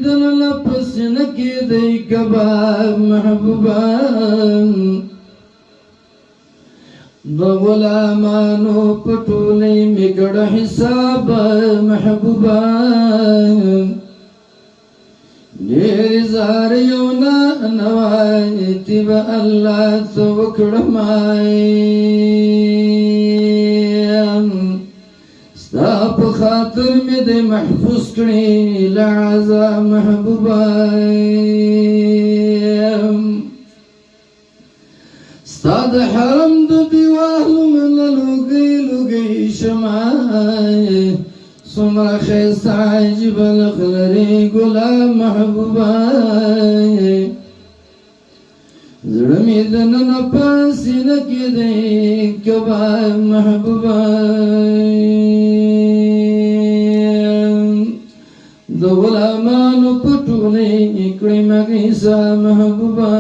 دننا پسن کی دی کباب محبوبا دو غلامانو پټولې میکړ حساب محبوبا ډېر زار یو نه نوایتي به الله ته وکړمای ستا په خاطر مې د محفوظ کړې له عذاب محبوبا ستا د حرم د دیوالو نه لوګۍ لوګۍ شمای څومره ښایسته عجیبه لخ لرې ګلاب محبوبه زړه مې دننه په سینه کې دی کباب محبوبه د غلامانو په ټولۍ کړې مه کیسه محبوبه